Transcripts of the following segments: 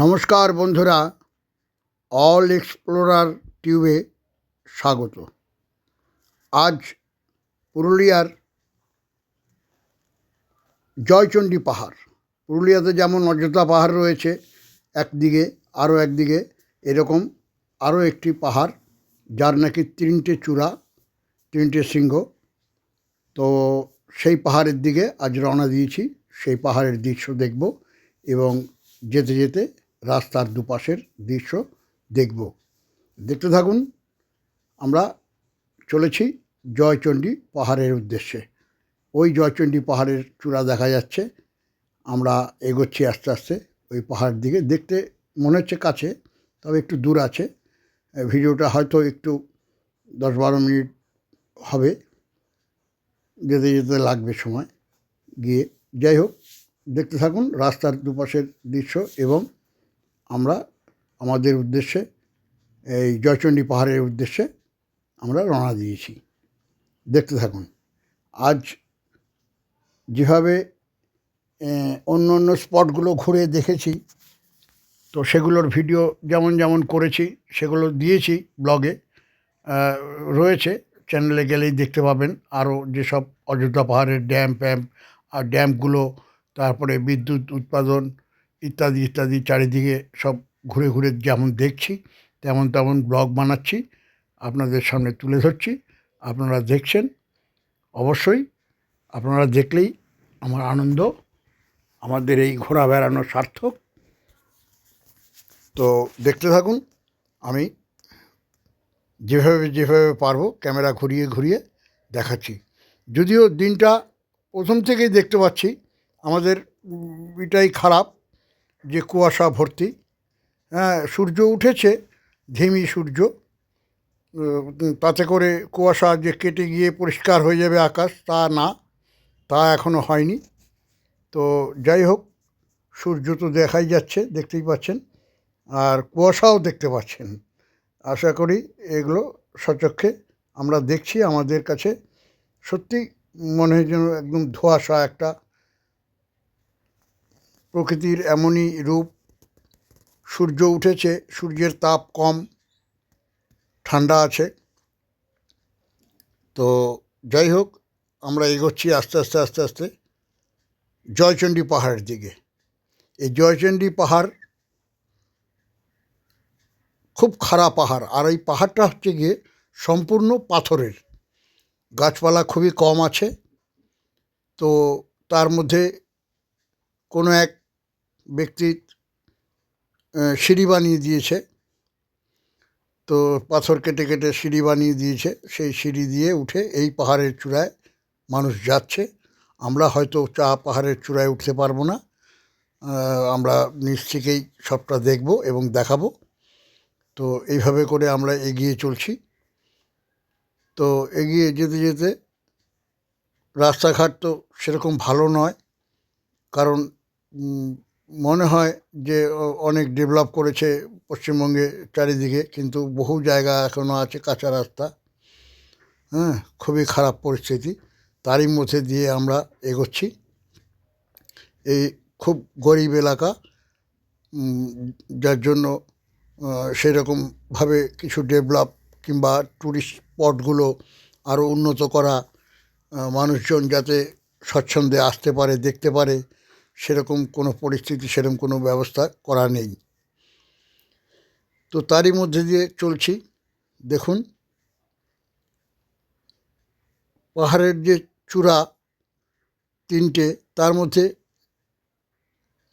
নমস্কার বন্ধুরা, all explorer টিউবে স্বাগত। আজ পুরুলিয়ার জয়চণ্ডী পাহাড়। পুরুলিয়াতে যেমন অযোধ্যা পাহাড় রয়েছে একদিকে, আরও একদিকে এরকম আরও একটি পাহাড়, যার নাকি তিনটে চূড়া, তিনটে শৃঙ্গ। তো সেই পাহাড়ের দিকে আজ রওনা দিয়েছি। সেই পাহাড়ের দৃশ্য দেখব এবং যেতে যেতে রাস্তার দুপাশের দৃশ্য দেখব। দেখতে থাকুন। আমরা চলেছি জয়চণ্ডী পাহাড়ের উদ্দেশ্যে। ওই জয়চণ্ডী পাহাড়ের চূড়া দেখা যাচ্ছে। আমরা এগোচ্ছি আস্তে আস্তে ওই পাহাড়ের দিকে। দেখতে মনে হচ্ছে কাছে, তবে একটু দূর আছে। ভিডিওটা হয়তো একটু 10-12 মিনিট হবে, যেতে যেতে লাগবে সময় গিয়ে। যাই হোক, দেখতে থাকুন রাস্তার দুপাশের দৃশ্য এবং আমরা আমাদের উদ্দেশ্যে, এই জয়চণ্ডী পাহাড়ের উদ্দেশ্যে আমরা রওনা দিয়েছি। দেখতে থাকুন। আজ যেভাবে অন্য অন্য স্পটগুলো ঘুরে দেখেছি, তো সেগুলোর ভিডিও যেমন যেমন করেছি সেগুলো দিয়েছি ব্লগে, রয়েছে, চ্যানেলে গেলেই দেখতে পাবেন। আরও যেসব অযোধ্যা পাহাড়ের ড্যাম ফ্যাম আর ড্যামগুলো, তারপরে বিদ্যুৎ উৎপাদন ইত্যাদি ইত্যাদি চারিদিকে সব ঘুরে ঘুরে যেমন দেখছি তেমন তেমন ব্লগ বানাচ্ছি, আপনাদের সামনে তুলে ধরছি। আপনারা দেখছেন। অবশ্যই আপনারা দেখলেই আমার আনন্দ, আমাদের এই ঘোরা বেড়ানো সার্থক। তো দেখতে থাকুন। আমি যেভাবে যেভাবে পারবো ক্যামেরা ঘুরিয়ে ঘুরিয়ে দেখাচ্ছি। যদিও দিনটা প্রথম থেকেই দেখতে পাচ্ছি আমাদের এটাই খারাপ যে কুয়াশা ভর্তি। হ্যাঁ, সূর্য উঠেছে, ধিমি সূর্য, তাতে করে কুয়াশা যে কেটে গিয়ে পরিষ্কার হয়ে যাবে আকাশ, তা না, তা এখনও হয়নি। তো যাই হোক, সূর্য তো দেখাই যাচ্ছে, দেখতেই পাচ্ছেন, আর কুয়াশাও দেখতে পাচ্ছেন। আশা করি এগুলো সচক্ষে আমরা দেখছি। আমাদের কাছে সত্যি মনে হয় যেন একদম ধোঁয়াশা একটা। প্রকৃতির এমনই রূপ। সূর্য উঠেছে, সূর্যের তাপ কম, ঠান্ডা আছে। তো যাই হোক, আমরা এগোচ্ছি আস্তে আস্তে আস্তে আস্তে জয়চণ্ডী পাহাড়ের দিকে। এই জয়চণ্ডী পাহাড় খুব খাড়া পাহাড়, আর এই পাহাড়টা হচ্ছে গিয়ে সম্পূর্ণ পাথরের। গাছপালা খুবই কম আছে। তো তার মধ্যে কোনো এক ব্যক্তি সিঁড়ি বানিয়ে দিয়েছে। তো পাথর কেটে কেটে সিঁড়ি বানিয়ে দিয়েছে। সেই সিঁড়ি দিয়ে উঠে এই পাহাড়ের চূড়ায় মানুষ যাচ্ছে। আমরা হয়তো পাহাড়ের চূড়ায় উঠতে পারবো না। আমরা নিচ থেকেই সবটা দেখব এবং দেখাবো। তো এইভাবে করে আমরা এগিয়ে চলছি। তো এগিয়ে যেতে যেতে রাস্তাঘাট তো সেরকম ভালো নয়, কারণ মনে হয় যে অনেক ডেভেলপ করেছে পশ্চিমবঙ্গে চারিদিকে, কিন্তু বহু জায়গা এখনও আছে কাঁচা রাস্তা। হ্যাঁ, খুবই খারাপ পরিস্থিতি। তারই মধ্যে দিয়ে আমরা এগোচ্ছি। এই খুব গরিব এলাকা, যার জন্য সেরকমভাবে কিছু ডেভেলপ কিংবা ট্যুরিস্ট স্পটগুলো আরও উন্নত করা, মানুষজন যাতে স্বচ্ছন্দে আসতে পারে, দেখতে পারে, সেরকম কোনো পরিস্থিতি, সেরকম কোনো ব্যবস্থা করা নেই। তো তারই মধ্যে দিয়ে চলছি। দেখুন, পাহাড়ের যে চূড়া তিনটে, তার মধ্যে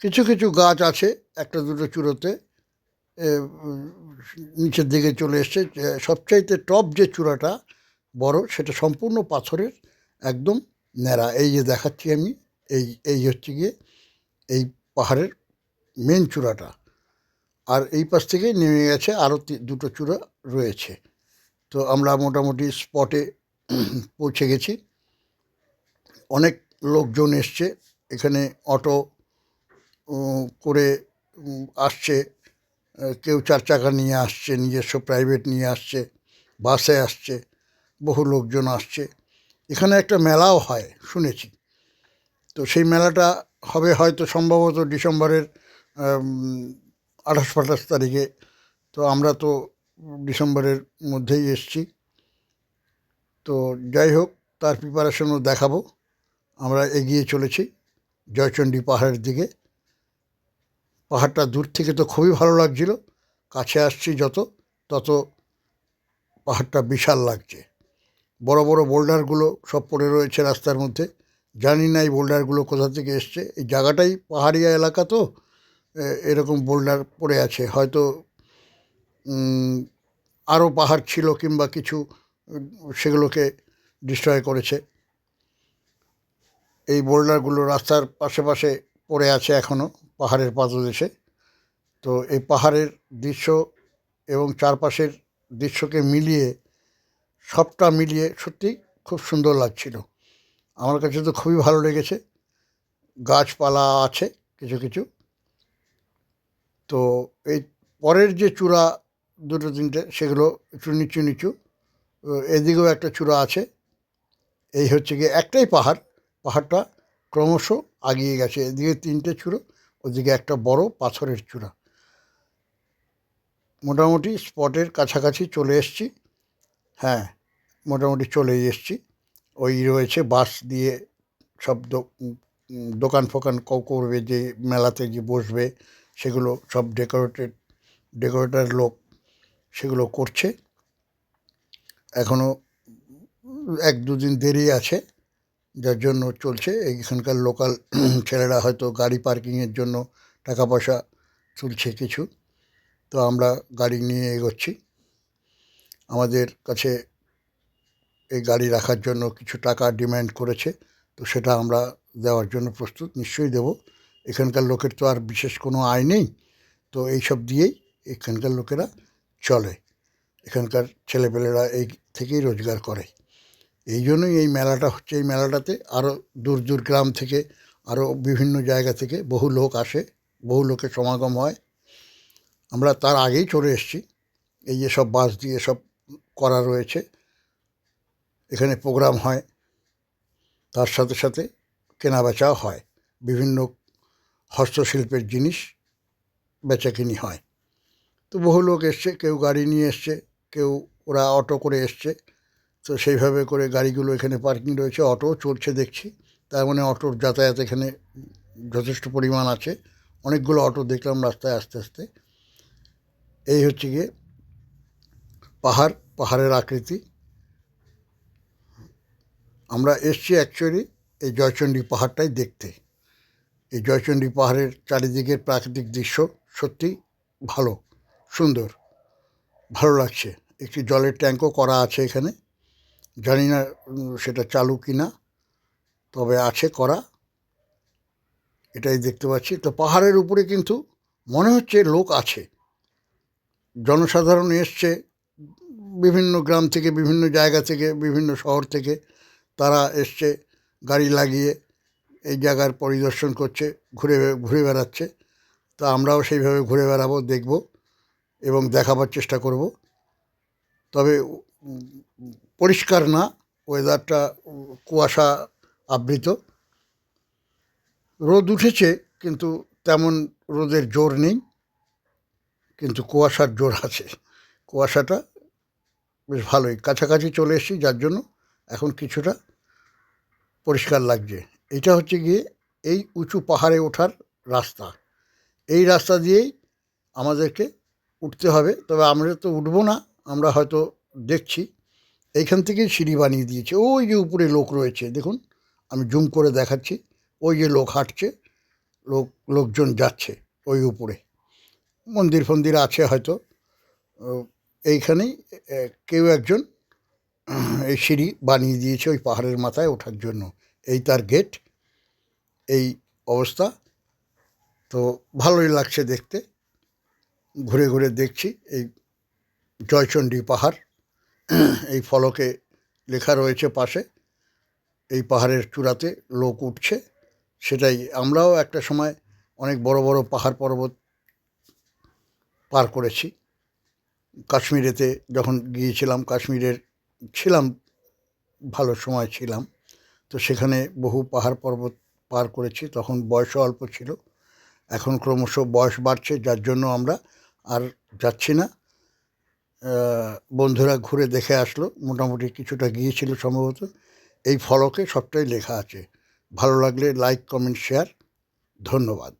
কিছু কিছু গাছ আছে একটা দুটো চূড়োতে, নিচের দিকে চলে এসছে। সবচাইতে টপ যে চূড়াটা বড়, সেটা সম্পূর্ণ পাথরের, একদম ন্যাড়া। এই যে দেখাচ্ছি আমি, এই হচ্ছে গিয়ে এই পাহাড়ের মেন চূড়াটা। আর এই পাশ থেকে নেমে গেছে আরও দুটো চূড়া রয়েছে। তো আমরা মোটামুটি স্পটে পৌঁছে গেছি। অনেক লোকজন এসছে এখানে, অটো করে আসছে, কেউ 4 চাকা নিয়ে আসছে, নিজস্ব প্রাইভেট নিয়ে আসছে, বাসে আসছে, বহু লোকজন আসছে। এখানে একটা মেলাও হয় শুনেছি। তো সেই মেলাটা হবে হয়তো সম্ভবত ডিসেম্বরের 28-28 তারিখে। তো আমরা তো ডিসেম্বরের মধ্যেই এসছি। তো যাই হোক, তার প্রিপারেশনও দেখাবো। আমরা এগিয়ে চলেছি জয়চণ্ডী পাহাড়ের দিকে। পাহাড়টা দূর থেকে তো খুবই ভালো লাগছিল, কাছে আসছি যত তত পাহাড়টা বিশাল লাগছে। বড় বড় বোল্ডারগুলো সব পড়ে রয়েছে রাস্তার মধ্যে। জানি না এই বোল্ডারগুলো কোথা থেকে এসছে। এই জায়গাটাই পাহাড়িয়া এলাকা তো, এরকম বোল্ডার পড়ে আছে। হয়তো আরও পাহাড় ছিল কিংবা কিছু সেগুলোকে ডিস্ট্রয় করেছে। এই বোল্ডারগুলো রাস্তার পাশে পাশে পড়ে আছে এখনও পাহাড়ের পাদদেশে। তো এই পাহাড়ের দৃশ্য এবং চারপাশের দৃশ্যকে মিলিয়ে, সবটা মিলিয়ে সত্যি খুব সুন্দর লাগছিল। আমার কাছে তো খুবই ভালো লেগেছে। গাছপালা আছে কিছু কিছু। তো এই পরের যে চূড়া দুটো তিনটে, সেগুলো একটু নিচু নিচু। এদিকেও একটা চূড়া আছে। এই হচ্ছে গিয়ে একটাই পাহাড়, পাহাড়টা ক্রমশ আগিয়ে গেছে। এদিকে 3টে চূড়ো, ওদিকে একটা বড় পাথরের চূড়া। মোটামুটি স্পটের কাছাকাছি চলে এসছি। হ্যাঁ, মোটামুটি চলেই এসছি। ওই রয়েছে বাঁশ দিয়ে সব দোকান ফোকান করবে, যে মেলাতে যে বসবে সেগুলো সব ডেকোরেটর লোক সেগুলো করছে। এখনও 1-2 দিন দেরি আছে, যার জন্য চলছে। এইখানকার লোকাল ছেলেরা হয়তো গাড়ি পার্কিংয়ের জন্য টাকা পয়সা তুলছে কিছু। তো আমরা গাড়ি নিয়ে এগোচ্ছি। আমাদের কাছে এই গাড়ি রাখার জন্য কিছু টাকা ডিমান্ড করেছে, তো সেটা আমরা দেওয়ার জন্য প্রস্তুত, নিশ্চয়ই দেব। এখানকার লোকের তো আর বিশেষ কোনো আয় নেই, তো এইসব দিয়েই এখানকার লোকেরা চলে। এখানকার ছেলেপেলেরা এই থেকেই রোজগার করে। এই জন্যই এই মেলাটা হচ্ছে। এই মেলাটাতে আরও দূর দূর গ্রাম থেকে, আরও বিভিন্ন জায়গা থেকে বহু লোক আসে, বহু লোকের সমাগম হয়। আমরা তার আগেই চলে এসেছি। এই যে সব বাস দিয়ে সব করা রয়েছে, এখানে প্রোগ্রাম হয়, তার সাথে সাথে কেনাবেচাও হয়। বিভিন্ন হস্তশিল্পের জিনিস বেচাকিনি হয়। তো বহু লোক এসছে, কেউ গাড়ি নিয়ে এসছে, কেউ ওরা অটো করে এসছে। তো সেইভাবে করে গাড়িগুলো এখানে পার্কিং রয়েছে, অটোও চলছে দেখছি। তার মানে অটোর যাতায়াত এখানে যথেষ্ট পরিমাণ আছে। অনেকগুলো অটো দেখলাম রাস্তায় আস্তে আস্তে। এই হচ্ছে গিয়ে পাহাড়ের আকৃতি। আমরা এসছি অ্যাকচুয়ালি এই জয়চণ্ডী পাহাড়টাই দেখতে। এই জয়চণ্ডী পাহাড়ের চারিদিকের প্রাকৃতিক দৃশ্য সত্যি ভালো, সুন্দর, ভালো লাগছে। একটি জলের ট্যাঙ্কও করা আছে এখানে। জানি না সেটা চালু কি না, তবে আছে করা, এটাই দেখতে পাচ্ছি। তো পাহাড়ের উপরে কিন্তু মনে হচ্ছে লোক আছে, জনসাধারণ এসছে বিভিন্ন গ্রাম থেকে, বিভিন্ন জায়গা থেকে, বিভিন্ন শহর থেকে। তারা এসছে গাড়ি লাগিয়ে, এই জায়গার পরিদর্শন করছে, ঘুরে ঘুরে বেড়াচ্ছে। তা আমরাও সেইভাবে ঘুরে বেড়াবো, দেখব এবং দেখাবার চেষ্টা করব। তবে পরিষ্কার না, ওয়েদারটা কুয়াশা আবৃত। রোদ উঠেছে কিন্তু তেমন রোদের জোর নেই, কিন্তু কুয়াশার জোর আছে। কুয়াশাটা বেশ ভালোই, কাছাকাছি চলে এসেছি, যার জন্য এখন কিছুটা পরিষ্কার লাগছে। এটা হচ্ছে গিয়ে এই উঁচু পাহাড়ে ওঠার রাস্তা। এই রাস্তা দিয়েই আমাদেরকে উঠতে হবে। তবে আমরা তো উঠবো না, আমরা হয়তো দেখছি এইখান থেকেই সিঁড়ি বানিয়ে দিয়েছে। ওই যে উপরে লোক রয়েছে দেখুন, আমি জুম করে দেখাচ্ছি। ওই যে লোক হাঁটছে, লোকজন যাচ্ছে ওই উপরে। মন্দির ফন্দির আছে হয়তো। এইখানেই কেউ একজন এই সিঁড়ি বানিয়ে দিয়েছে ওই পাহাড়ের মাথায় ওঠার জন্য। এই তার গেট, এই অবস্থা। তো ভালোই লাগছে দেখতে। ঘুরে ঘুরে দেখছি এই জয়চণ্ডী পাহাড়। এই ফলকে লেখা রয়েছে পাশে, এই পাহাড়ের চূড়াতে লোক উঠছে। সেটাই আমরাও একটা সময় অনেক বড় বড় পাহাড় পর্বত পার করেছি। কাশ্মীরেতে যখন গিয়েছিলাম, কাশ্মীরের ছিলাম, ভালো সময় ছিলাম। তো সেখানে বহু পাহাড় পর্বত পার করেছি, তখন বয়সও অল্প ছিল। এখন ক্রমশ বয়স বাড়ছে, যার জন্য আমরা আর যাচ্ছি না। বন্ধুরা ঘুরে দেখে আসলো, মোটামুটি কিছুটা গিয়েছিল সম্ভবত। এই ফলকে সবটাই লেখা আছে। ভালো লাগলে লাইক, কমেন্ট, শেয়ার। ধন্যবাদ।